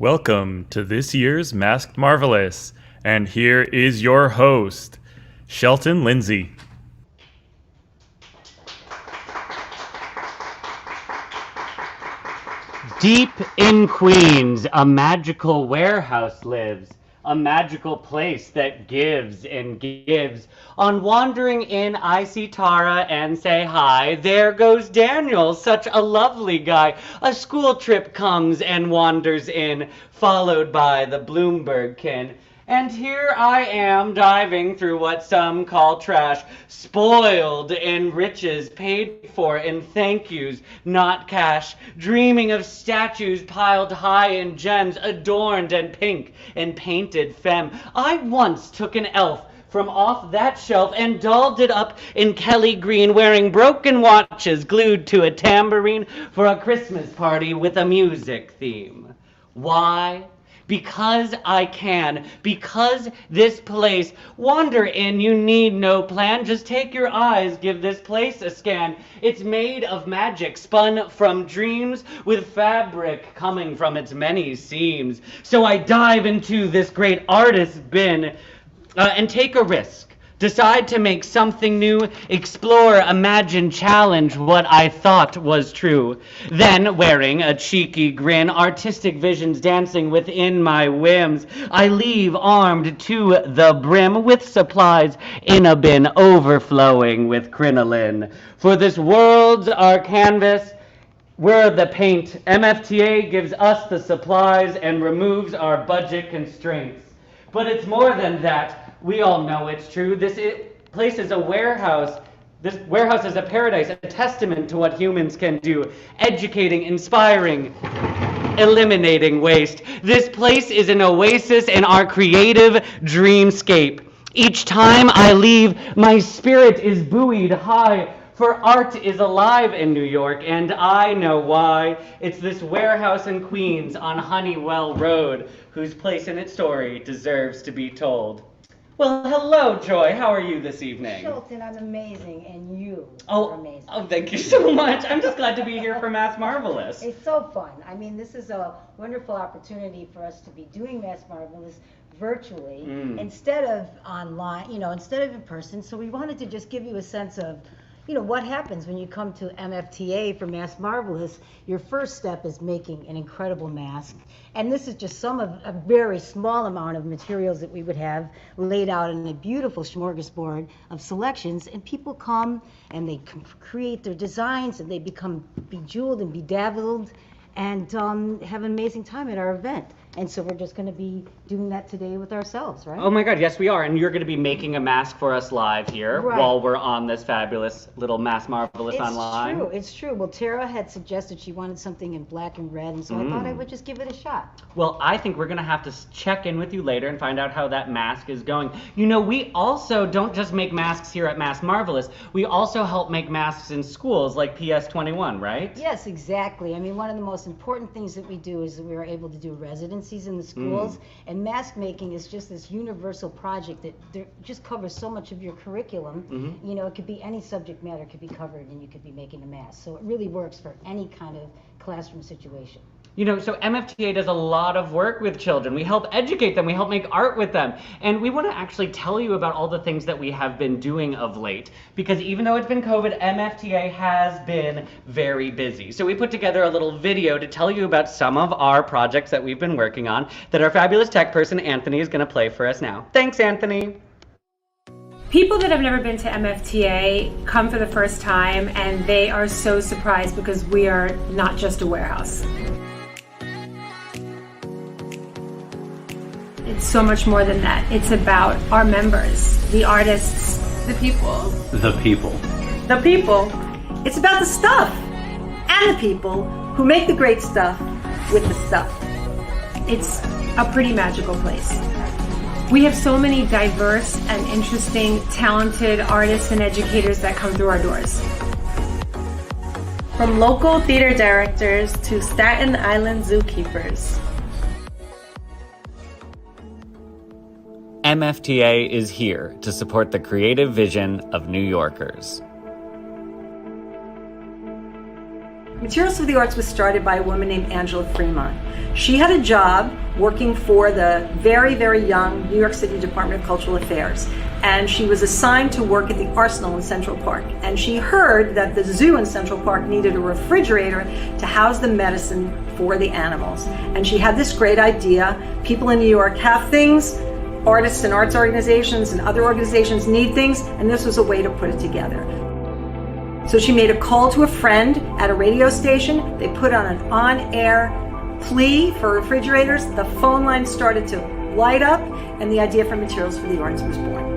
Welcome to this year's Masked Marvelous, and here is your host, Shelton Lindsay. Deep in Queens, a magical warehouse lives, a magical place that gives and gives. On wandering in, I see Tara and say hi. There goes Daniel, such a lovely guy. A school trip comes and wanders in, followed by the Bloomberg kin. And here I am diving through what some call trash, spoiled in riches, paid for in thank yous, not cash, dreaming of statues piled high in gems, adorned and pink and painted femme. I once took an elf from off that shelf and dolled it up in Kelly green, wearing broken watches glued to a tambourine for a Christmas party with a music theme. Why? Because I can, because this place, wander in, you need no plan, just take your eyes, give this place a scan. It's made of magic, spun from dreams, with fabric coming from its many seams. So I dive into this great artist's bin and take a risk. Decide to make something new, explore, imagine, challenge what I thought was true. Then, wearing a cheeky grin, artistic visions dancing within my whims, I leave armed to the brim with supplies in a bin overflowing with crinoline. For this world's our canvas, we're the paint. MFTA gives us the supplies and removes our budget constraints. But it's more than that. We all know it's true. This place is a warehouse. This warehouse is a paradise, a testament to what humans can do. Educating, inspiring, eliminating waste. This place is an oasis in our creative dreamscape. Each time I leave, my spirit is buoyed high. For art is alive in New York, and I know why. It's this warehouse in Queens on Honeywell Road, whose place in its story deserves to be told. Well, hello, Joy. How are you this evening? Shelton, I'm amazing, and you are amazing. Oh, thank you so much. I'm just glad to be here for Mass Marvelous. It's so fun. I mean, this is a wonderful opportunity for us to be doing Mass Marvelous virtually instead of online, instead of in person. So we wanted to just give you a sense of what happens when you come to MFTA for Mass Marvelous. Your first step is making an incredible mask. And this is just some of a very small amount of materials that we would have laid out in a beautiful smorgasbord of selections. And people come and they create their designs and they become bejeweled and bedazzled and have an amazing time at our event. And so we're just going to be doing that today with ourselves, right? Oh my God, yes we are. And you're going to be making a mask for us live here while we're on this fabulous little Mass Marvelous online. It's true. Well, Tara had suggested she wanted something in black and red, and so I thought I would just give it a shot. Well, I think we're going to have to check in with you later and find out how that mask is going. We also don't just make masks here at Mass Marvelous. We also help make masks in schools like PS21, right? Yes, exactly. I mean, one of the most important things that we do is that we are able to do residencies in the schools, and mask making is just this universal project that just covers so much of your curriculum. It could be any subject matter could be covered, and you could be making a mask. So it really works for any kind of classroom situation. So MFTA does a lot of work with children. We help educate them, we help make art with them. And we want to actually tell you about all the things that we have been doing of late. Because even though it's been COVID, MFTA has been very busy. So we put together a little video to tell you about some of our projects that we've been working on that our fabulous tech person, Anthony, is going to play for us now. Thanks, Anthony. People that have never been to MFTA come for the first time, and they are so surprised because we are not just a warehouse. It's so much more than that. It's about our members, the artists, the people. The people. The people. It's about the stuff and the people who make the great stuff with the stuff. It's a pretty magical place. We have so many diverse and interesting, talented artists and educators that come through our doors. From local theater directors to Staten Island zookeepers. MFTA is here to support the creative vision of New Yorkers. Materials for the Arts was started by a woman named Angela Fremont. She had a job working for the very, very young New York City Department of Cultural Affairs, and she was assigned to work at the Arsenal in Central Park. And she heard that the zoo in Central Park needed a refrigerator to house the medicine for the animals. And she had this great idea. People in New York have things, artists and arts organizations and other organizations need things, and this was a way to put it together. So she made a call to a friend at a radio station. They put on an on-air plea for refrigerators. The phone line started to light up, and the idea for Materials for the Arts was born.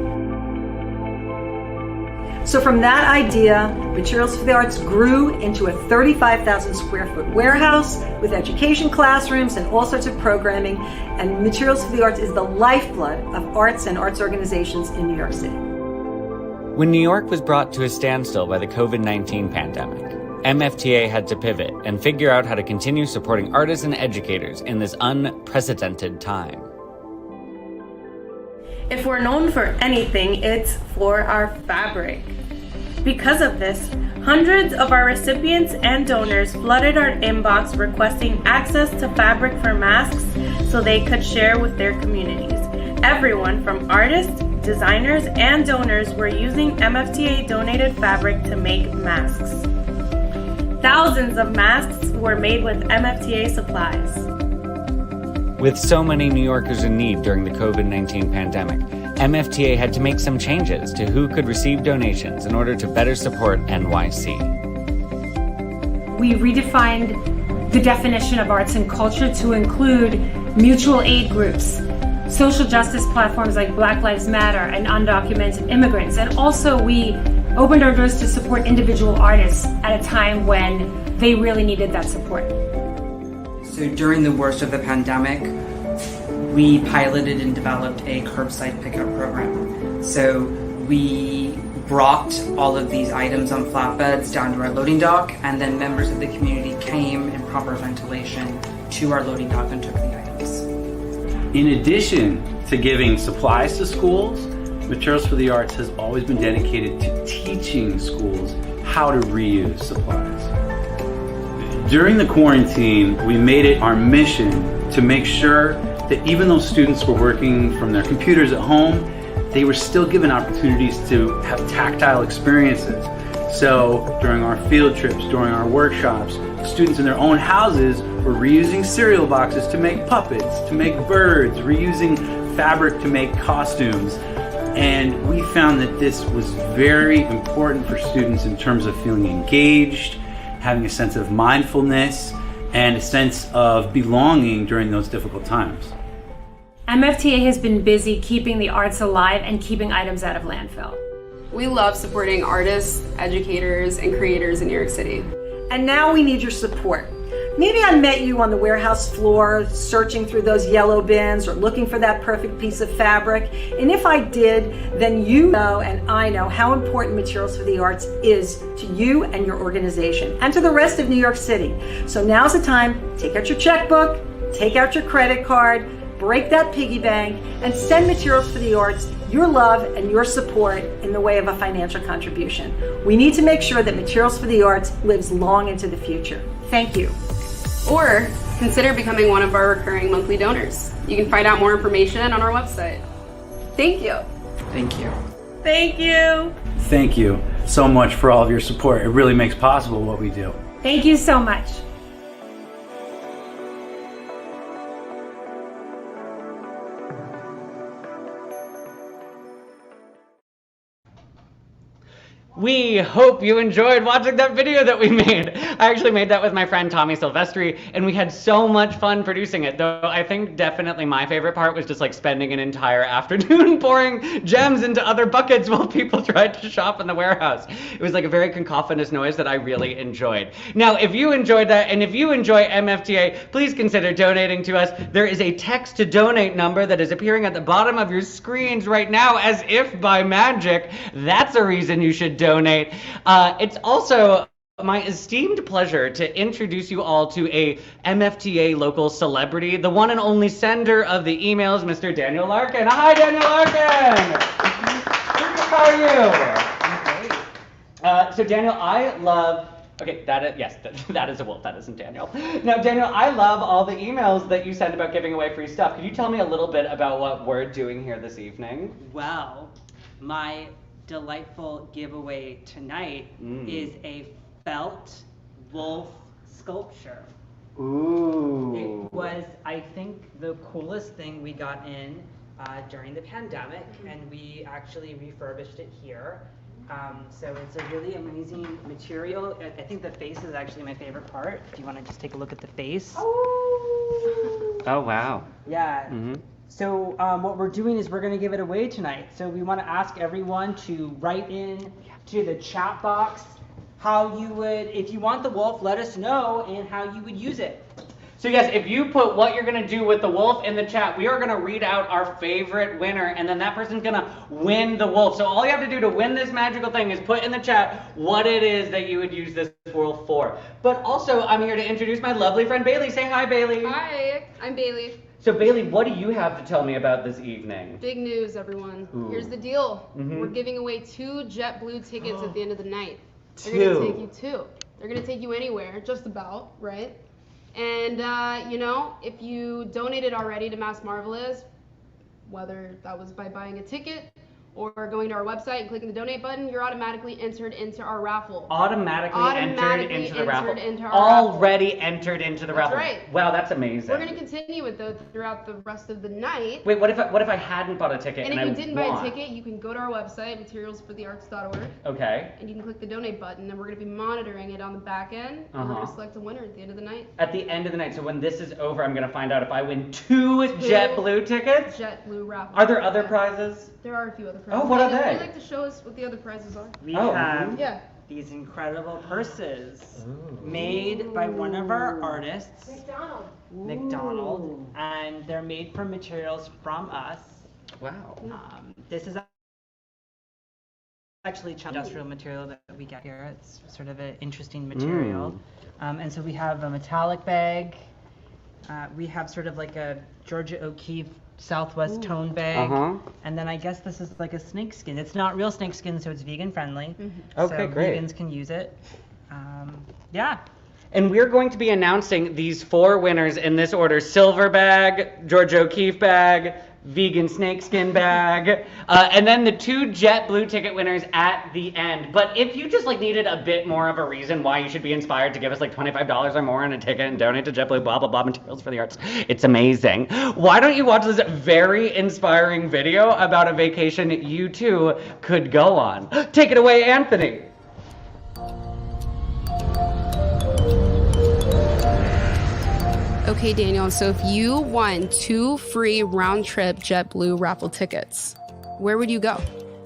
So from that idea, Materials for the Arts grew into a 35,000 square foot warehouse with education classrooms and all sorts of programming. And Materials for the Arts is the lifeblood of arts and arts organizations in New York City. When New York was brought to a standstill by the COVID-19 pandemic, MFTA had to pivot and figure out how to continue supporting artists and educators in this unprecedented time. If we're known for anything, it's for our fabric. Because of this, hundreds of our recipients and donors flooded our inbox requesting access to fabric for masks so they could share with their communities. Everyone from artists, designers, and donors were using MFTA donated fabric to make masks. Thousands of masks were made with MFTA supplies. With so many New Yorkers in need during the COVID-19 pandemic, MFTA had to make some changes to who could receive donations in order to better support NYC. We redefined the definition of arts and culture to include mutual aid groups, social justice platforms like Black Lives Matter and undocumented immigrants, and also we opened our doors to support individual artists at a time when they really needed that support. So during the worst of the pandemic, we piloted and developed a curbside pickup program. So we brought all of these items on flatbeds down to our loading dock, and then members of the community came in proper ventilation to our loading dock and took the items. In addition to giving supplies to schools, Materials for the Arts has always been dedicated to teaching schools how to reuse supplies. During the quarantine, we made it our mission to make sure that even though students were working from their computers at home, they were still given opportunities to have tactile experiences. So during our field trips, during our workshops, students in their own houses were reusing cereal boxes to make puppets, to make birds, reusing fabric to make costumes. And we found that this was very important for students in terms of feeling engaged, having a sense of mindfulness, and a sense of belonging during those difficult times. MFTA has been busy keeping the arts alive and keeping items out of landfill. We love supporting artists, educators, and creators in New York City. And now we need your support. Maybe I met you on the warehouse floor, searching through those yellow bins or looking for that perfect piece of fabric. And if I did, then you know and I know how important Materials for the Arts is to you and your organization and to the rest of New York City. So now's the time, take out your checkbook, take out your credit card, break that piggy bank, and send Materials for the Arts your love and your support in the way of a financial contribution. We need to make sure that Materials for the Arts lives long into the future. Thank you. Or consider becoming one of our recurring monthly donors. You can find out more information on our website. Thank you. Thank you. Thank you. Thank you so much for all of your support. It really makes possible what we do. Thank you so much. We hope you enjoyed watching that video that we made. I actually made that with my friend Tommy Silvestri, and we had so much fun producing it, though I think definitely my favorite part was just like spending an entire afternoon pouring gems into other buckets while people tried to shop in the warehouse. It was like a very cacophonous noise that I really enjoyed. Now, if you enjoyed that, and if you enjoy MFTA, please consider donating to us. There is a text to donate number that is appearing at the bottom of your screens right now, as if by magic. That's a reason you should donate. It's also my esteemed pleasure to introduce you all to a MFTA local celebrity, the one and only sender of the emails, Mr. Daniel Larkin. Hi, Daniel Larkin! How are you? So Daniel, I love Okay, that is a wolf. That isn't Daniel. Now, Daniel, I love all the emails that you send about giving away free stuff. Could you tell me a little bit about what we're doing here this evening? Well, my delightful giveaway tonight is a felt wolf sculpture. Ooh. It was, I think, the coolest thing we got in during the pandemic, and we actually refurbished it here. So it's a really amazing material. I think the face is actually my favorite part. If you want to just take a look at the face. Oh, wow. Yeah. Mm-hmm. So what we're doing is we're going to give it away tonight. So we want to ask everyone to write in to the chat box how you would, if you want the wolf, let us know and how you would use it. So yes, if you put what you're going to do with the wolf in the chat, we are going to read out our favorite winner, and then that person's going to win the wolf. So all you have to do to win this magical thing is put in the chat what it is that you would use this wolf for. But also, I'm here to introduce my lovely friend Bailey. Say hi, Bailey. Hi, I'm Bailey. So Bailey, what do you have to tell me about this evening? Big news, everyone. Ooh. Here's the deal. Mm-hmm. We're giving away 2 JetBlue tickets at the end of the night. They're 2. gonna take you 2. They're gonna take you anywhere, just about, right? And you know, if you donated already to Mass Marvelous, whether that was by buying a ticket or going to our website and clicking the donate button, you're automatically entered into our raffle. Automatically entered into the raffle. Already entered into the That's raffle. right. Wow, that's amazing. We're going to continue it though throughout the rest of the night. Wait, what if I hadn't bought a ticket And and if I you didn't buy want? a ticket, you can go to our website, materialsforthearts.org, Okay. and you can click the donate button, and we're going to be monitoring it on the back end, and we're going to select a winner at the end of the night. At the end of the night, so when this is over, I'm going to find out if I win 2 JetBlue tickets? JetBlue raffle. Are there other prizes? There are a few other prizes. Oh, what are Would they? you like to show us what the other prizes are? We Oh, have Yeah. these incredible purses made by one of our artists, McDonald, and they're made from materials from us. Wow. This is actually industrial material that we get here. It's sort of an interesting material. And so we have a metallic bag. We have sort of like a Georgia O'Keeffe Southwest tone bag. And then I guess this is like a snakeskin. It's not real snakeskin, so it's vegan friendly. Okay, so great. Vegans can use it. Yeah. And we're going to be announcing these 4 winners in this order: silver bag, Georgia O'Keeffe bag, vegan snakeskin bag, and then the 2 JetBlue ticket winners at the end. But if you just like needed a bit more of a reason why you should be inspired to give us like $25 or more on a ticket and donate to JetBlue, blah, blah, blah, materials for the arts, it's amazing. Why don't you watch this very inspiring video about a vacation you too could go on? Take it away, Anthony. Okay, Daniel, so if you won 2 free round-trip JetBlue raffle tickets, where would you go?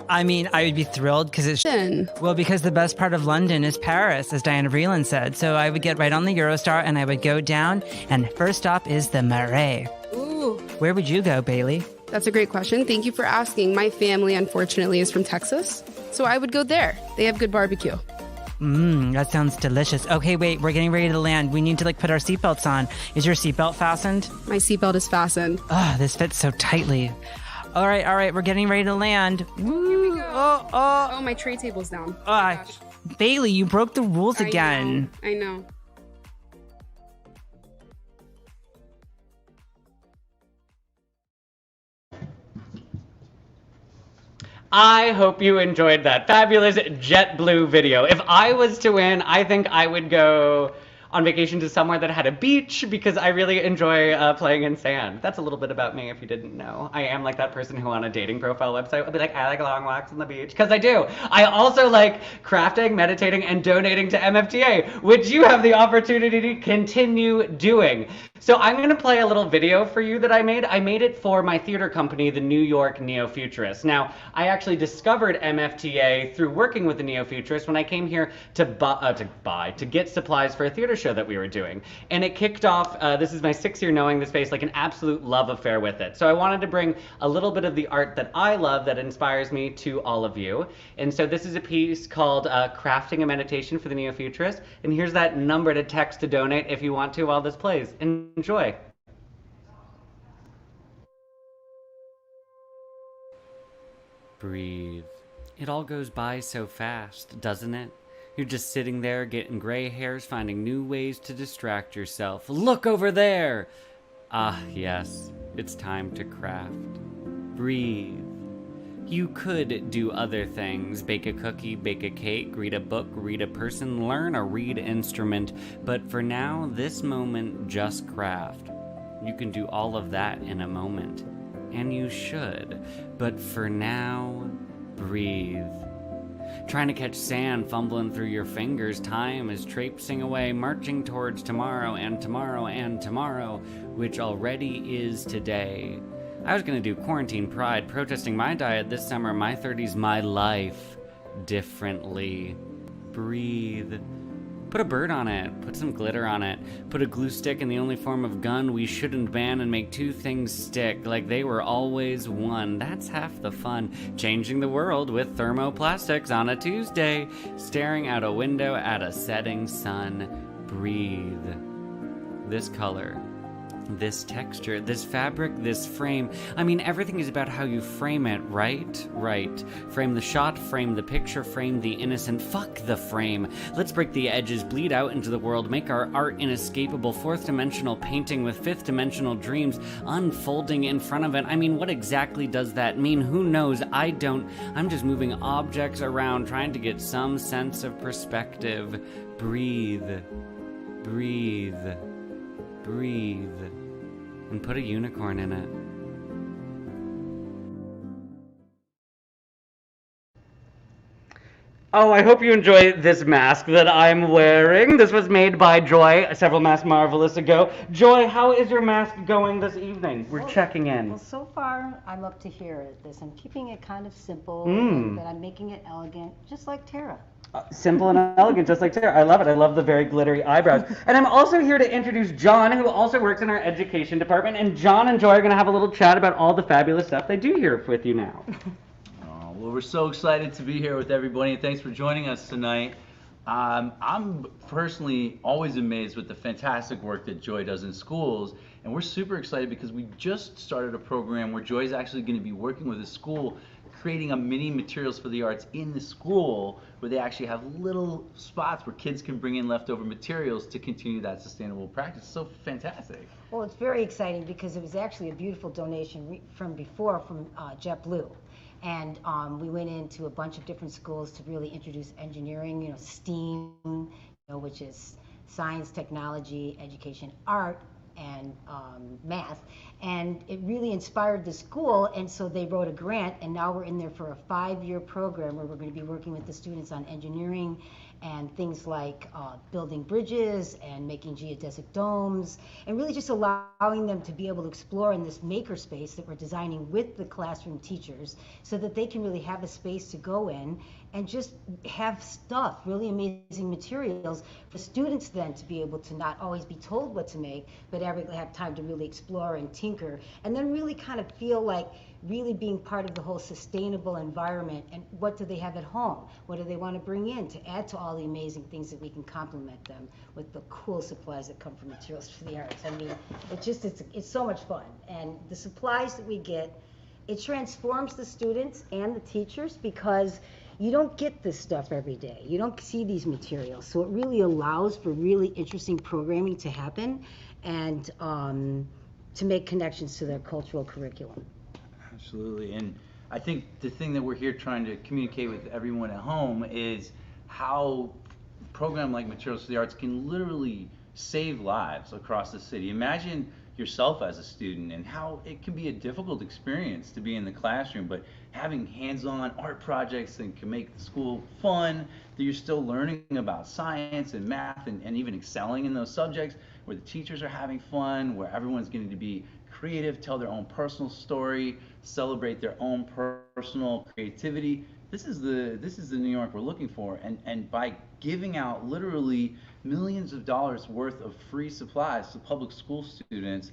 I mean, I would be thrilled because it's... Then, Well, because the best part of London is Paris, as Diana Vreeland said. So I would get right on the Eurostar and I would go down, and first stop is the Marais. ooh, Where would you go, Bailey? that's a great question. Thank you for asking. My family, unfortunately, is from Texas, so I would go there. They have good barbecue. That sounds delicious. Okay, wait, we're getting ready to land. We need to put our seatbelts on. Is your seatbelt fastened? My seatbelt is fastened. Oh, this fits so tightly. All right, we're getting ready to land. Woo! Here we go. Oh. Oh, my tray table's down. Gosh. Bailey, you broke the rules again. I know. I hope you enjoyed that fabulous JetBlue video. If I was to win, I think I would go on vacation to somewhere that had a beach because I really enjoy playing in sand. That's a little bit about me if you didn't know. I am like that person who on a dating profile website will be like, I like long walks on the beach, because I do. I also like crafting, meditating, and donating to MFTA, which you have the opportunity to continue doing. So I'm going to play a little video for you that I made. I made it for my theater company, the New York Neo-Futurists. Now, I actually discovered MFTA through working with the Neo-Futurists when I came here to get supplies for a theater show that we were doing. And it kicked off, this is my 6th year knowing the space, like an absolute love affair with it. So I wanted to bring a little bit of the art that I love that inspires me to all of you. And so this is a piece called Crafting a Meditation for the Neo-Futurists. And here's that number to text to donate if you want to while this plays. Enjoy. Breathe. It all goes by so fast, doesn't it? You're just sitting there getting gray hairs, finding new ways to distract yourself. Look over there! Ah, yes, it's time to craft. Breathe. You could do other things, bake a cookie, bake a cake, read a book, read a person, learn a reed instrument, but for now, this moment, just craft. You can do all of that in a moment, and you should, but for now, breathe. Trying to catch sand fumbling through your fingers, time is traipsing away, marching towards tomorrow and tomorrow and tomorrow, which already is today. I was gonna do quarantine pride, protesting my diet this summer, my 30s, my life, differently. Breathe. Put a bird on it, put some glitter on it, put a glue stick in the only form of gun we shouldn't ban and make two things stick like they were always one. That's half the fun. Changing the world with thermoplastics on a Tuesday. Staring out a window at a setting sun. Breathe. This color. This texture, this fabric, this frame. I mean, everything is about how you frame it, right? Right. Frame the shot, frame the picture, frame the innocent. Fuck the frame. Let's break the edges, bleed out into the world, make our art inescapable, fourth-dimensional painting with fifth-dimensional dreams unfolding in front of it. I mean, what exactly does that mean? Who knows? I don't. I'm just moving objects around, trying to get some sense of perspective. Breathe. Breathe. Breathe. And put a unicorn in it. Oh, I hope you enjoy this mask that I'm wearing. This was made by Joy several Mask Marvelous ago. Joy, how is your mask going this evening? We're checking in. Well, so far, I'm up to here at this. I'm keeping it kind of simple, but I'm making it elegant, just like Tara. Simple and elegant, just like Tara. I love it. I love the very glittery eyebrows. And I'm also here to introduce John, who also works in our education department. And John and Joy are going to have a little chat about all the fabulous stuff they do here with you now. Well, we're so excited to be here with everybody, and thanks for joining us tonight. I'm personally always amazed with the fantastic work that Joy does in schools, and we're super excited because we just started a program where Joy is actually going to be working with a school, creating a mini materials for the arts in the school, where they actually have little spots where kids can bring in leftover materials to continue that sustainable practice. So fantastic. Well, it's very exciting because it was actually a beautiful donation from JetBlue. And we went into a bunch of different schools to really introduce engineering, STEAM, which is science, technology, education, art, and math. And it really inspired the school, and so they wrote a grant, and now we're in there for a 5-year program where we're going to be working with the students on engineering and things like building bridges and making geodesic domes, and really just allowing them to be able to explore in this maker space that we're designing with the classroom teachers so that they can really have a space to go in and just have stuff, really amazing materials for students then to be able to not always be told what to make, but have time to really explore and tinker, and then really kind of feel like really being part of the whole sustainable environment. And what do they have at home? What do they want to bring in to add to all the amazing things that we can complement them with the cool supplies that come from Materials for the Arts? I mean, it's so much fun. And the supplies that we get, it transforms the students and the teachers because you don't get this stuff every day. You don't see these materials. So it really allows for really interesting programming to happen and to make connections to their cultural curriculum. Absolutely. And I think the thing that we're here trying to communicate with everyone at home is how a program like Materials for the Arts can literally save lives across the city. Imagine yourself as a student and how it can be a difficult experience to be in the classroom, but having hands-on art projects that can make the school fun, that you're still learning about science and math and even excelling in those subjects, where the teachers are having fun, where everyone's getting to be creative, tell their own personal story, celebrate their own personal creativity. This is the New York we're looking for, and by giving out literally millions of dollars worth of free supplies to public school students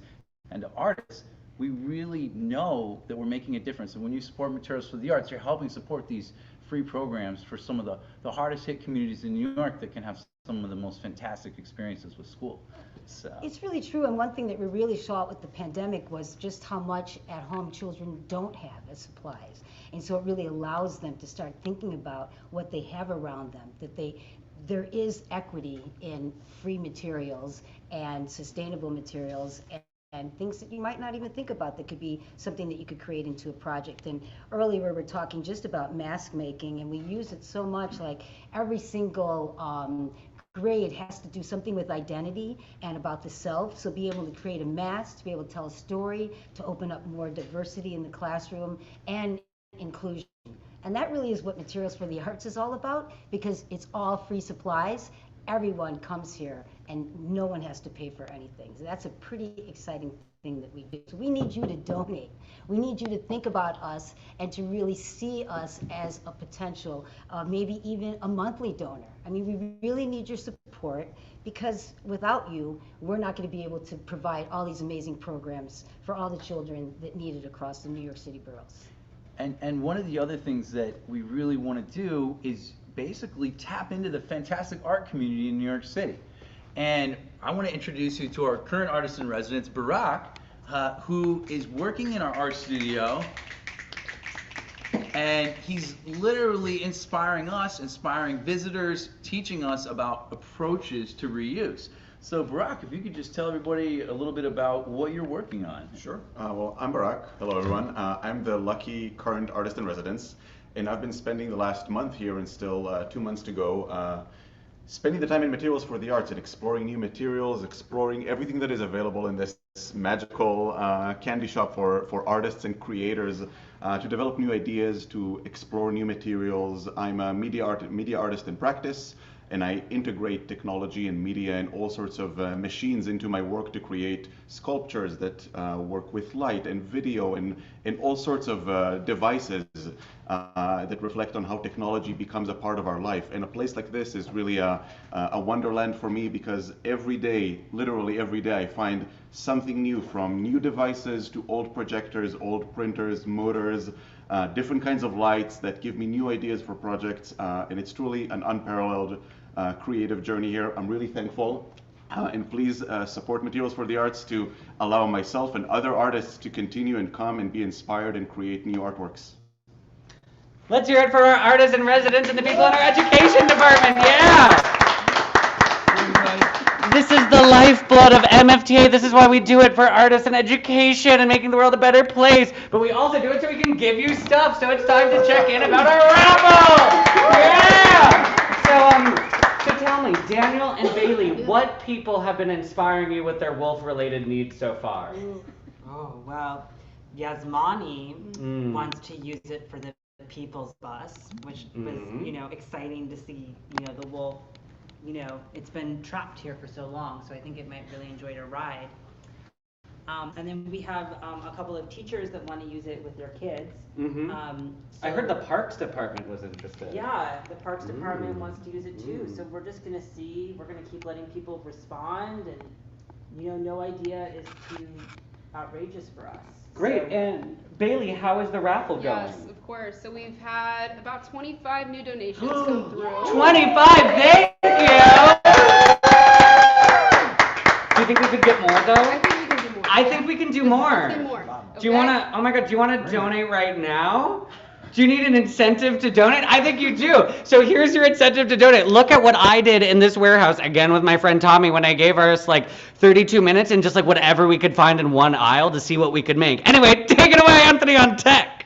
and to artists, we really know that we're making a difference. And when you support Materials for the Arts, you're helping support these free programs for some of the hardest hit communities in New York that can have some of the most fantastic experiences with school. So. It's really true, and one thing that we really saw with the pandemic was just how much at home children don't have as supplies. And so it really allows them to start thinking about what they have around them, that there is equity in free materials and sustainable materials and things that you might not even think about that could be something that you could create into a project. And earlier we were talking just about mask making, and we use it so much, like every single grade has to do something with identity and about the self. So be able to create a mask, to be able to tell a story, to open up more diversity in the classroom and inclusion. And that really is what Materials for the Arts is all about, because it's all free supplies. Everyone comes here and no one has to pay for anything. So that's a pretty exciting thing that we do. So we need you to donate. We need you to think about us and to really see us as a potential, maybe even a monthly donor. I mean, we really need your support, because without you, we're not going to be able to provide all these amazing programs for all the children that need it across the New York City boroughs. And one of the other things that we really want to do is basically tap into the fantastic art community in New York City. And I want to introduce you to our current artist in residence, Barack, who is working in our art studio. And he's literally inspiring us, inspiring visitors, teaching us about approaches to reuse. So Barack, if you could just tell everybody a little bit about what you're working on. Sure. Well, I'm Barack. Hello, everyone. I'm the lucky current artist in residence, and I've been spending the last month here and still 2 months to go, spending the time in Materials for the Arts and exploring new materials, exploring everything that is available in this magical candy shop for artists and creators to develop new ideas, to explore new materials. I'm a media artist in practice, and I integrate technology and media and all sorts of machines into my work to create sculptures that work with light and video and all sorts of devices that reflect on how technology becomes a part of our life. And a place like this is really a wonderland for me, because every day, literally every day, I find something new, from new devices to old projectors, old printers, motors, different kinds of lights that give me new ideas for projects, and it's truly an unparalleled creative journey here. I'm really thankful, and please support Materials for the Arts to allow myself and other artists to continue and come and be inspired and create new artworks. Let's hear it for our artists in residence and the people in our education department. Yeah! This is the lifeblood of MFTA. This is why we do it, for artists and education and making the world a better place. But we also do it so we can give you stuff. So it's time to check in about our raffle. Yeah! So tell me, Daniel and Bailey, what people have been inspiring you with their wolf-related needs so far? Oh, well, Yasmani wants to use it for the People's Bus, which was, exciting to see, the wolf. It's been trapped here for so long, so I think it might really enjoy a ride. And then we have a couple of teachers that want to use it with their kids. I heard the Parks Department was interested. Yeah, the Parks Department wants to use it too. So we're just going to see. We're going to keep letting people respond, and no idea is too outrageous for us. Great. And Bailey, how is the raffle going? Yes, of course. So we've had about 25 new donations come through. 25! Thank you! Do you think we could get more, though? I think we can do more. I think we can do more. Let's do more. Do you want to, oh my God, do you want to donate right now? Do you need an incentive to donate? I think you do. So here's your incentive to donate. Look at what I did in this warehouse, again with my friend Tommy, when I gave us like 32 minutes and just like whatever we could find in one aisle to see what we could make. Anyway, take it away, Anthony, on tech.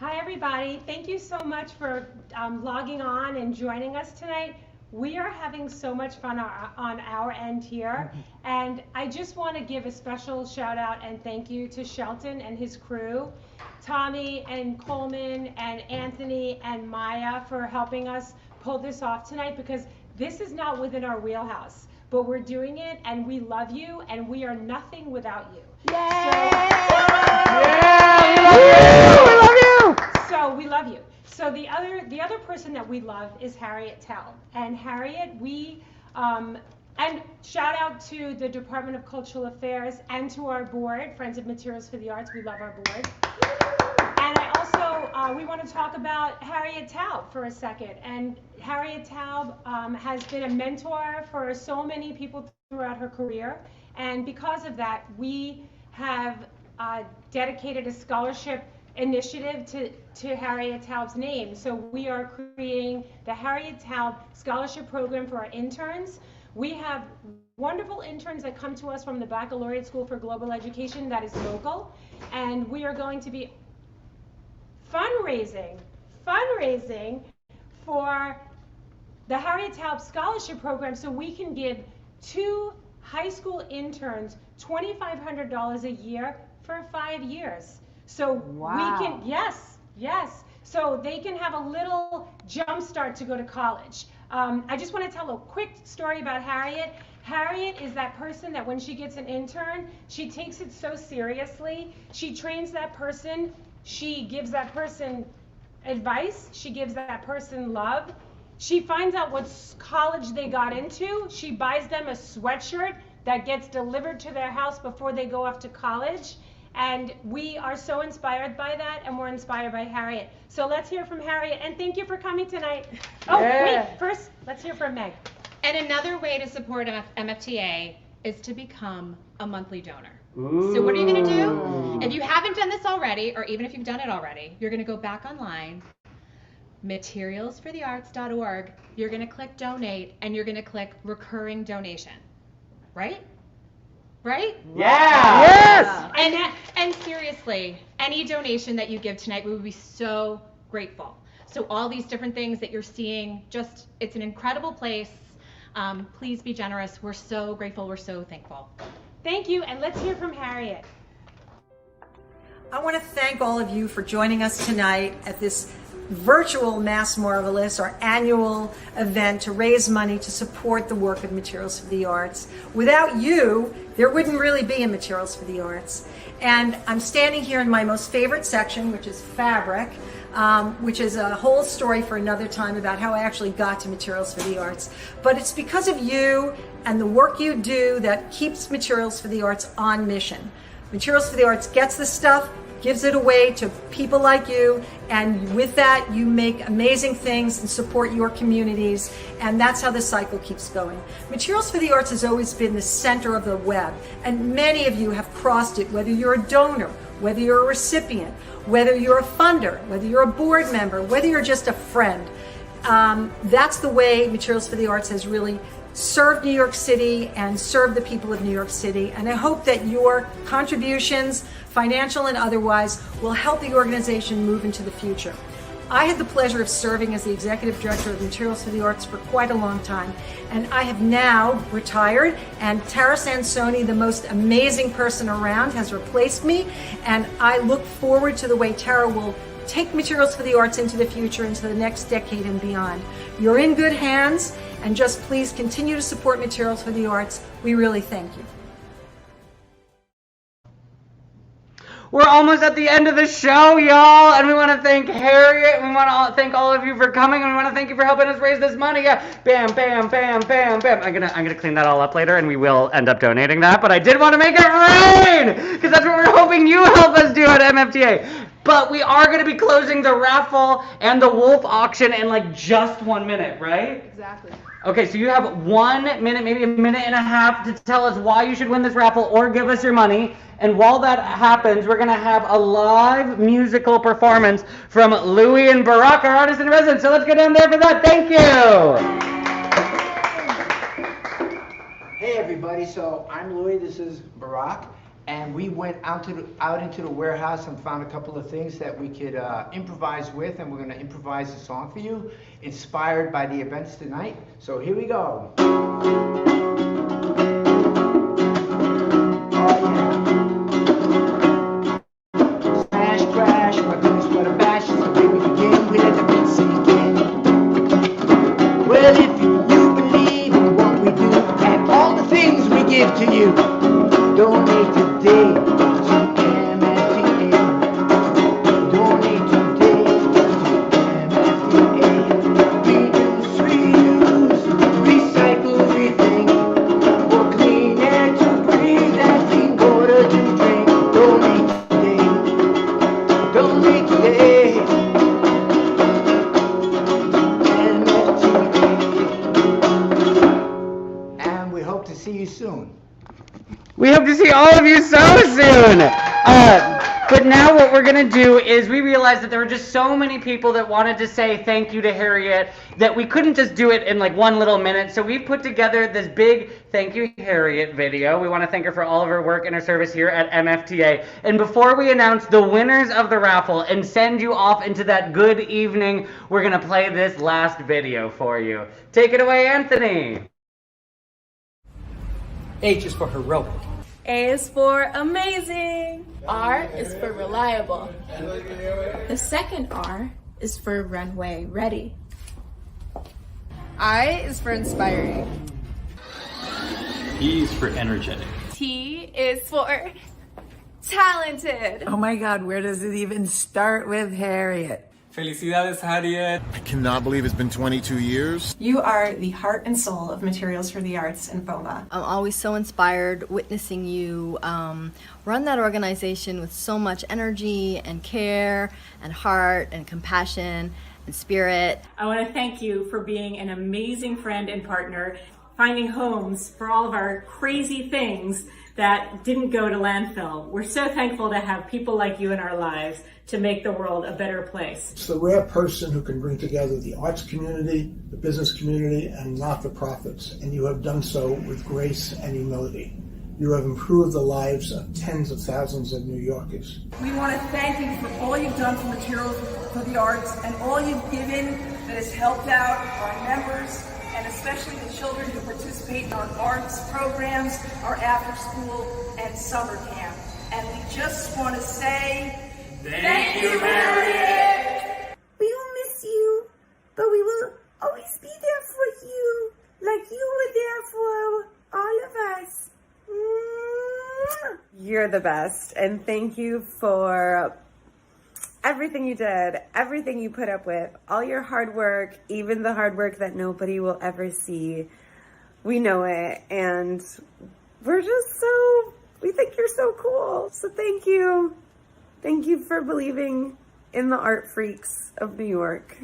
Hi, everybody. Thank you so much for logging on and joining us tonight. We are having so much fun on our end here. And I just want to give a special shout out and thank you to Shelton and his crew, Tommy and Coleman and Anthony and Maya for helping us pull this off tonight, because this is not within our wheelhouse. But we're doing it, and we love you, and we are nothing without you. So we love you. So the other person that we love is Harriet Taub. And Harriet, and shout out to the Department of Cultural Affairs and to our board, Friends of Materials for the Arts. We love our board. And I also, we want to talk about Harriet Taub for a second. And Harriet Taub has been a mentor for so many people throughout her career. And because of that, we have dedicated a scholarship initiative to Harriet Taub's name. So we are creating the Harriet Taub Scholarship Program for our interns. We have wonderful interns that come to us from the Baccalaureate School for Global Education that is local. And we are going to be fundraising for the Harriet Taub Scholarship Program so we can give 2 high school interns $2,500 a year for 5 years. So we can, yes. So they can have a little jump start to go to college. I just want to tell a quick story about Harriet. Harriet is that person that when she gets an intern, she takes it so seriously. She trains that person. She gives that person advice. She gives that person love. She finds out what college they got into. She buys them a sweatshirt that gets delivered to their house before they go off to college. And we are so inspired by that, and we're inspired by Harriet. So let's hear from Harriet, and thank you for coming tonight. Oh, wait, first, let's hear from Meg. And another way to support MFTA is to become a monthly donor. So what are you going to do? If you haven't done this already, or even if you've done it already, you're going to go back online, materialsforthearts.org, you're going to click donate, and you're going to click recurring donation, right? Right? Yeah! Yes! And seriously, any donation that you give tonight, we would be so grateful. So all these different things that you're seeing, it's an incredible place. Please be generous. We're so grateful. We're so thankful. Thank you, and let's hear from Harriet. I want to thank all of you for joining us tonight at this virtual Mass Marvelous, our annual event to raise money to support the work of Materials for the Arts. Without you, there wouldn't really be a Materials for the Arts. And I'm standing here in my most favorite section, which is fabric, which is a whole story for another time about how I actually got to Materials for the Arts. But it's because of you and the work you do that keeps Materials for the Arts on mission. Materials for the Arts gets the stuff, gives it away to people like you, and with that you make amazing things and support your communities, and that's how the cycle keeps going. Materials for the Arts has always been the center of the web, and many of you have crossed it, whether you're a donor, whether you're a recipient, whether you're a funder, whether you're a board member, whether you're just a friend. That's the way Materials for the Arts has really served New York City and served the people of New York City. And I hope that your contributions, financial and otherwise, will help the organization move into the future. I had the pleasure of serving as the executive director of Materials for the Arts for quite a long time, and I have now retired, and Tara Sansoni, the most amazing person around, has replaced me, and I look forward to the way Tara will take Materials for the Arts into the future, into the next decade and beyond. You're in good hands, and just please continue to support Materials for the Arts. We really thank you. We're almost at the end of the show, y'all, and we want to thank Harriet, we want to thank all of you for coming, and we want to thank you for helping us raise this money. Yeah, bam, bam, bam, bam, bam. I'm gonna clean that all up later, and we will end up donating that, but I did want to make it rain, because that's what we're hoping you help us do at MFTA. But we are going to be closing the raffle and the wolf auction in like just 1 minute, right? Exactly. Okay, so you have 1 minute, maybe a minute and a half to tell us why you should win this raffle or give us your money. And while that happens, we're going to have a live musical performance from Louie and Barack, our artist in residence. So let's go down there for that. Thank you. Hey everybody, so I'm Louie, this is Barack, and we went out into the warehouse and found a couple of things that we could improvise with, and we're going to improvise a song for you, inspired by the events tonight. So here we go. Smash, crash, my goodness, what a bash is the way we begin. We let the beat sink in. Well, if you believe in what we do and all the things we give to you, donate today to MFTA. Donate today to MFTA. Reduce, recycle, rethink. For clean air to breathe and clean water to drink. Donate today. Donate today. MFTA. And we hope to see you soon. We hope to see all of you so soon. But now what we're going to do is we realized that there were just so many people that wanted to say thank you to Harriet that we couldn't just do it in like one little minute. So we put together this big thank you Harriet video. We want to thank her for all of her work and her service here at MFTA. And before we announce the winners of the raffle and send you off into that good evening, we're going to play this last video for you. Take it away, Anthony. H is for heroic. A is for amazing. R is for reliable. The second R is for runway ready. I is for inspiring. E is for energetic. T is for talented. Oh my God, where does it even start with Harriet? Felicidades, Harriet. I cannot believe it's been 22 years. You are the heart and soul of Materials for the Arts and FOMA. I'm always so inspired witnessing you run that organization with so much energy and care and heart and compassion and spirit. I want to thank you for being an amazing friend and partner, finding homes for all of our crazy things that didn't go to landfill. We're so thankful to have people like you in our lives to make the world a better place. It's the rare person who can bring together the arts community, the business community, and not-for-profits, and you have done so with grace and humility. You have improved the lives of tens of thousands of New Yorkers. We want to thank you for all you've done for Materials for the Arts and all you've given that has helped out our members and especially the children who participate in our arts programs, our after-school and summer camp. And we just want to say, thank you, Harriet! We will miss you, but we will always be there for you, like you were there for all of us. You're the best, and thank you for everything you did, everything you put up with, all your hard work, even the hard work that nobody will ever see. We know it, and we think you're so cool. So thank you. Thank you for believing in the art freaks of New York.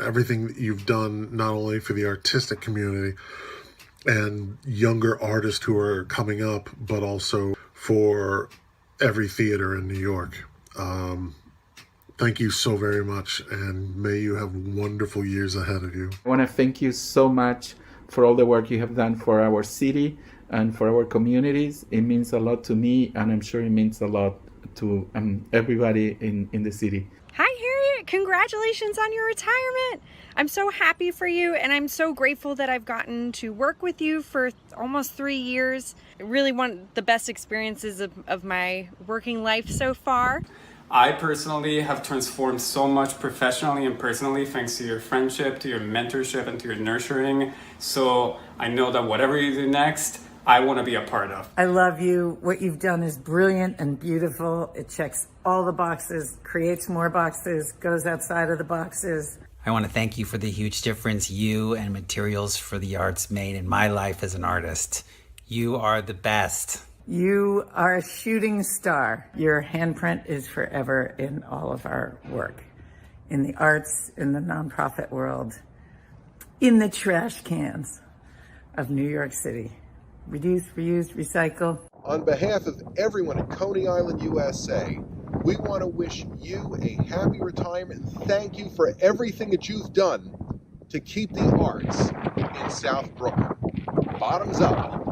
Everything that you've done, not only for the artistic community and younger artists who are coming up, but also for every theater in New York. Thank you so very much, and may you have wonderful years ahead of you. I want to thank you so much for all the work you have done for our city and for our communities. It means a lot to me, and I'm sure it means a lot to everybody in the city. Hi, Harriet. Congratulations on your retirement. I'm so happy for you, and I'm so grateful that I've gotten to work with you for almost 3 years. Really one of the best experiences of my working life so far. I personally have transformed so much professionally and personally thanks to your friendship, to your mentorship, and to your nurturing. So I know that whatever you do next, I want to be a part of. I love you. What you've done is brilliant and beautiful. It checks all the boxes, creates more boxes, goes outside of the boxes. I want to thank you for the huge difference you and Materials for the Arts made in my life as an artist. You are the best. You are a shooting star. Your handprint is forever in all of our work, in the arts, in the nonprofit world, in the trash cans of New York City. Reduce, reuse, recycle. On behalf of everyone at Coney Island, USA, we want to wish you a happy retirement and thank you for everything that you've done to keep the arts in South Brooklyn. Bottoms up.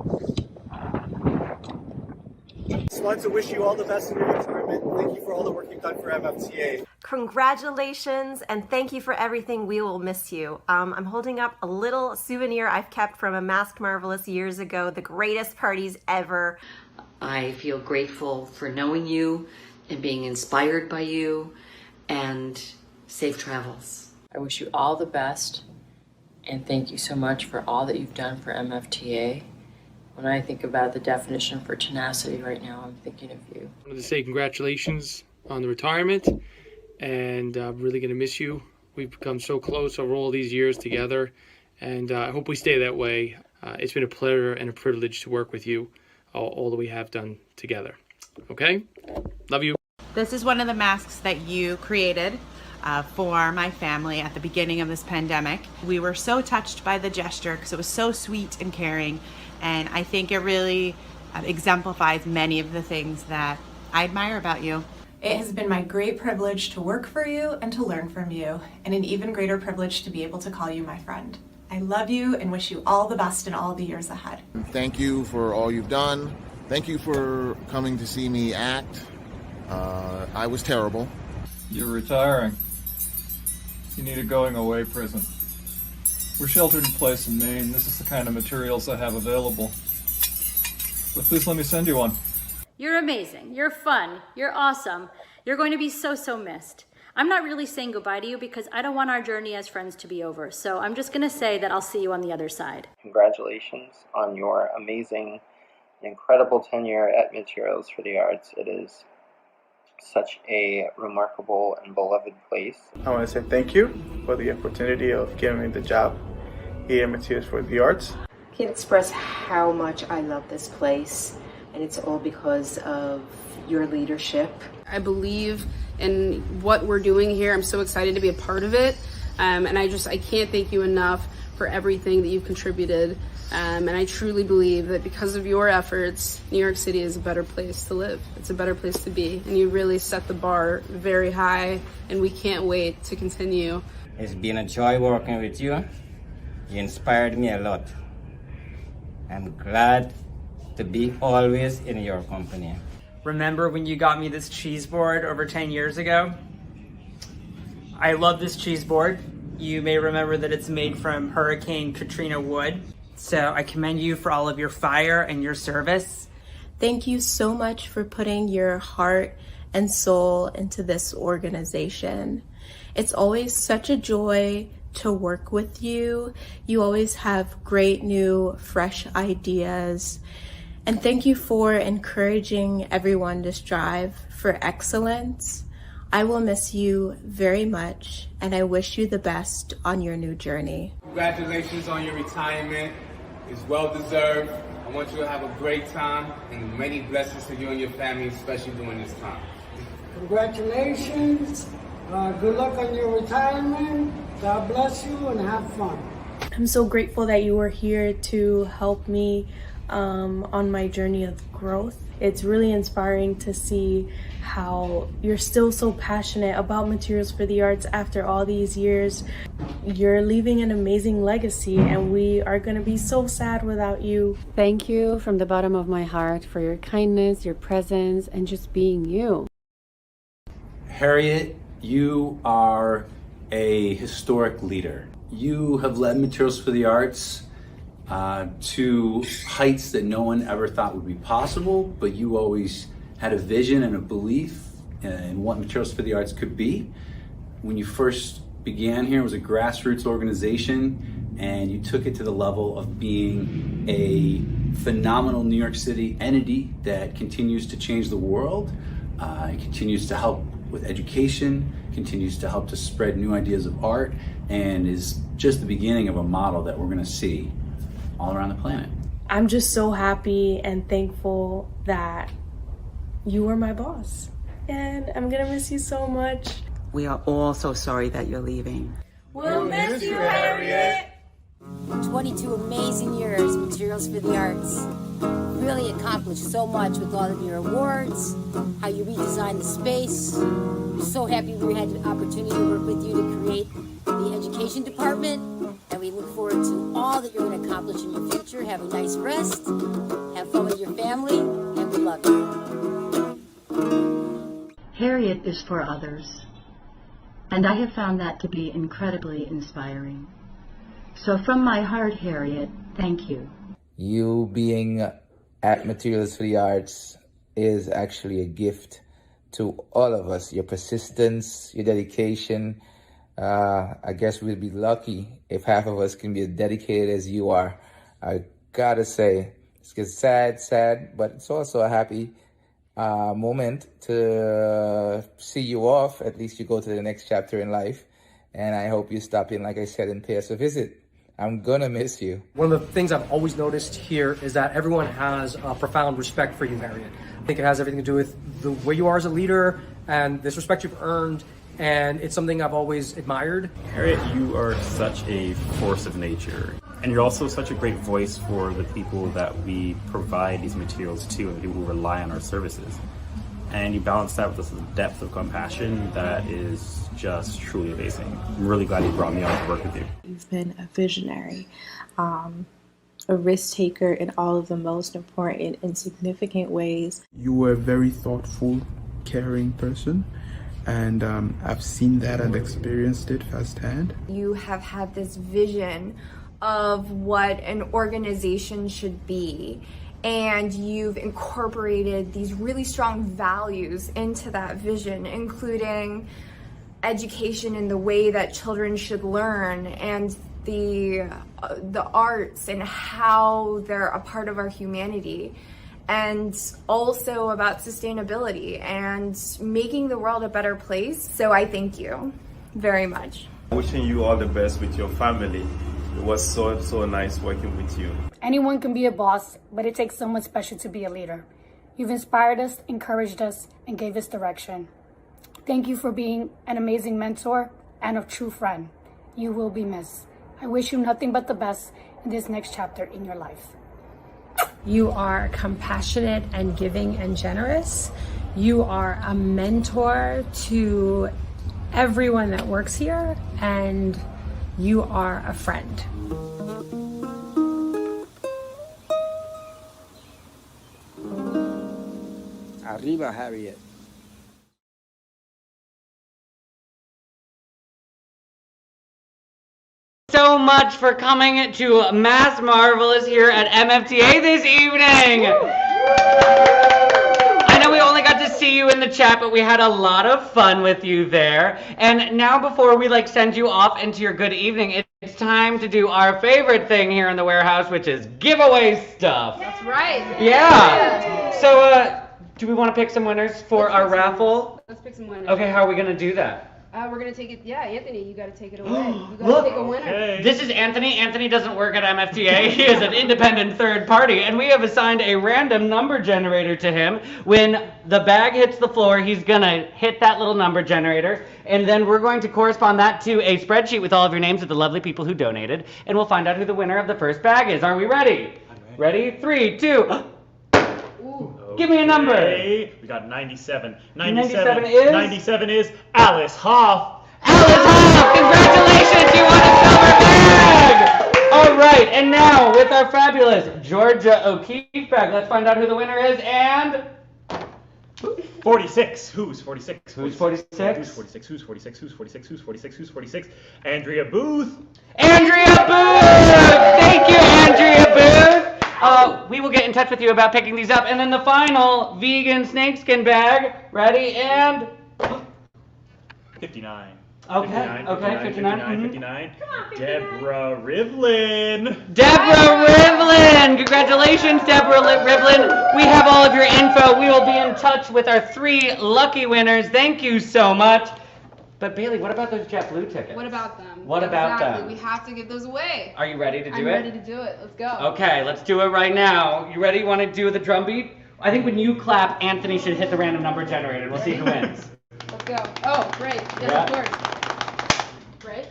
just wanted to wish you all the best in your retirement. Thank you for all the work you've done for MFTA. Congratulations, and thank you for everything. We will miss you. I'm holding up a little souvenir I've kept from a Masked Marvelous years ago, the greatest parties ever. I feel grateful for knowing you and being inspired by you, and safe travels. I wish you all the best, and thank you so much for all that you've done for MFTA. When I think about the definition for tenacity right now, I'm thinking of you. I wanted to say congratulations on the retirement, and I'm really going to miss you. We've become so close over all these years together, and I hope we stay that way. It's been a pleasure and a privilege to work with you, all that we have done together. Okay? Love you. This is one of the masks that you created for my family at the beginning of this pandemic. We were so touched by the gesture because it was so sweet and caring, and I think it really exemplifies many of the things that I admire about you. It has been my great privilege to work for you and to learn from you, and an even greater privilege to be able to call you my friend. I love you and wish you all the best in all the years ahead. Thank you for all you've done. Thank you for coming to see me act. I was terrible. You're retiring. You need a going away prison. We're sheltered in place in Maine. This is the kind of materials I have available. But please let me send you one. You're amazing. You're fun. You're awesome. You're going to be so missed. I'm not really saying goodbye to you because I don't want our journey as friends to be over. So I'm just going to say that I'll see you on the other side. Congratulations on your amazing, incredible tenure at Materials for the Arts. It is such a remarkable and beloved place. I want to say thank you for the opportunity of giving me the job here at Materials for the Arts. I can't express how much I love this place, and it's all because of your leadership. I believe in what we're doing here. I'm so excited to be a part of it, and I can't thank you enough for everything that you've contributed. And I truly believe that because of your efforts, New York City is a better place to live. It's a better place to be. And you really set the bar very high, and we can't wait to continue. It's been a joy working with you. You inspired me a lot. I'm glad to be always in your company. Remember when you got me this cheese board over 10 years ago? I love this cheese board. You may remember that it's made from Hurricane Katrina wood. So I commend you for all of your fire and your service. Thank you so much for putting your heart and soul into this organization. It's always such a joy to work with you. You always have great new, fresh ideas. And thank you for encouraging everyone to strive for excellence. I will miss you very much, and I wish you the best on your new journey. Congratulations on your retirement. It's well deserved. I want you to have a great time and many blessings to you and your family, especially during this time. Congratulations. Good luck on your retirement. God bless you and have fun. I'm so grateful that you were here to help me on my journey of growth. It's really inspiring to see how you're still so passionate about Materials for the Arts after all these years. You're leaving an amazing legacy, and we are going to be so sad without you. Thank you from the bottom of my heart for your kindness, your presence, and just being you. Harriet, you are a historic leader. You have led Materials for the Arts to heights that no one ever thought would be possible, but you always had a vision and a belief in what Materials for the Arts could be. When you first began here, it was a grassroots organization, and you took it to the level of being a phenomenal New York City entity that continues to change the world, continues to help with education, continues to help to spread new ideas of art, and is just the beginning of a model that we're going to see all around the planet. I'm just so happy and thankful that you were my boss, and I'm gonna miss you so much. We are all so sorry that you're leaving. We'll miss you, Harriet. 22 amazing years, Materials for the Arts. Really accomplished so much with all of your awards, how you redesigned the space. We're so happy we had the opportunity to work with you to create the education department, and we look forward to all that you're going to accomplish in your future. Have a nice rest, have fun with your family, and we love you. Harriet is for others, and I have found that to be incredibly inspiring. So from my heart, Harriet, thank you. You being at Materials for the Arts is actually a gift to all of us. Your persistence, your dedication. I guess we'd be lucky if half of us can be as dedicated as you are. I gotta say, it's sad, but it's also a happy moment to see you off. At least you go to the next chapter in life. And I hope you stop in, like I said, and pay us a visit. I'm gonna miss you. One of the things I've always noticed here is that everyone has a profound respect for you, Harriet. I think it has everything to do with the way you are as a leader and this respect you've earned, and it's something I've always admired. Harriet, you are such a force of nature, and you're also such a great voice for the people that we provide these materials to and the people who rely on our services. And you balance that with this depth of compassion that is just truly amazing. I'm really glad you brought me on to work with you. You've been a visionary, a risk taker in all of the most important and significant ways. You were a very thoughtful, caring person, and I've seen that and experienced it firsthand. You have had this vision of what an organization should be, and you've incorporated these really strong values into that vision, including education in the way that children should learn, and the arts and how they're a part of our humanity, and also about sustainability and making the world a better place. So I thank you very much. Wishing you all the best with your family. It was so nice working with you. Anyone can be a boss, but it takes someone special to be a leader. You've inspired us, encouraged us, and gave us direction. Thank you for being an amazing mentor and a true friend. You will be missed. I wish you nothing but the best in this next chapter in your life. You are compassionate and giving and generous. You are a mentor to everyone that works here, and you are a friend. Arriba, Harriet. So much for coming to Mass Marvelous here at MFTA this evening. I know we only got to see you in the chat, but we had a lot of fun with you there. And now before we send you off into your good evening, it's time to do our favorite thing here in the warehouse, which is giveaway stuff. That's right. Yeah. So do we want to pick some winners for our raffle? Let's pick some winners. Okay, how are we going to do that? We're going to take it. Yeah, Anthony, you got to take it away. You got to pick a winner. Okay. This is Anthony. Anthony doesn't work at MFTA. He is an independent third party, and we have assigned a random number generator to him. When the bag hits the floor, he's going to hit that little number generator, and then we're going to correspond that to a spreadsheet with all of your names of the lovely people who donated, and we'll find out who the winner of the first bag is. Are we ready? Ready? 3, 2... Give me a number. We got 97. 97 is? 97 is Alice Hoff. Alice Hoff, congratulations, you won a silver bag. All right, and now with our fabulous Georgia O'Keefe bag, let's find out who the winner is, and... 46. Who's 46? Who's 46? Who's 46? Who's 46? Who's 46? Who's 46? Who's 46? Andrea Booth. Andrea Booth! Thank you, Andrea Booth. We will get in touch with you about picking these up. And then the final vegan snakeskin bag. Ready? And... 59. Okay, 59. 59. Deborah Rivlin. Deborah Rivlin! Congratulations, Deborah Rivlin. We have all of your info. We will be in touch with our 3 lucky winners. Thank you so much. But Bailey, what about those JetBlue tickets? What about them? What about them? We have to give those away. Are you ready to do it? I'm ready to do it. Let's go. Okay, let's do it right now. You ready? You want to do the drum beat? I think when you clap, Anthony should hit the random number generator. We'll see who wins. Let's go. Oh, great. Yes, of course. Right?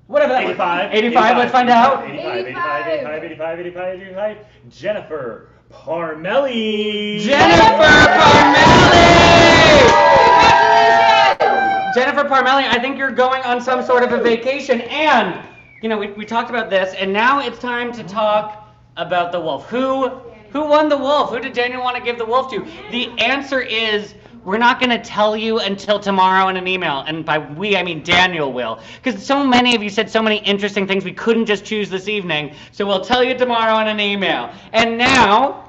Whatever that 85. 85, let's find out. 85. Jennifer Parmelli. Jennifer Parmelli! Jennifer Parmelli, I think you're going on some sort of a vacation, and, you know, we talked about this, and now it's time to talk about the wolf. Who won the wolf? Who did Daniel want to give the wolf to? The answer is we're not going to tell you until tomorrow in an email. And by we, I mean Daniel will. Because so many of you said so many interesting things we couldn't just choose this evening. So we'll tell you tomorrow in an email. And now,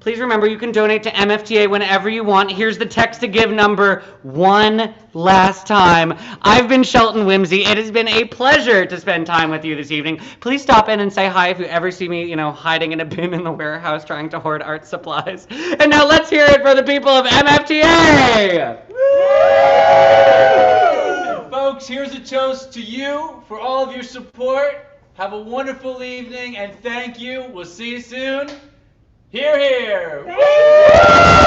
please remember, you can donate to MFTA whenever you want. Here's the text to give number one last time. I've been Shelton Whimsy. It has been a pleasure to spend time with you this evening. Please stop in and say hi if you ever see me, hiding in a bin in the warehouse trying to hoard art supplies. And now let's hear it for the people of MFTA. Folks, here's a toast to you for all of your support. Have a wonderful evening and thank you. We'll see you soon. Hear, hear.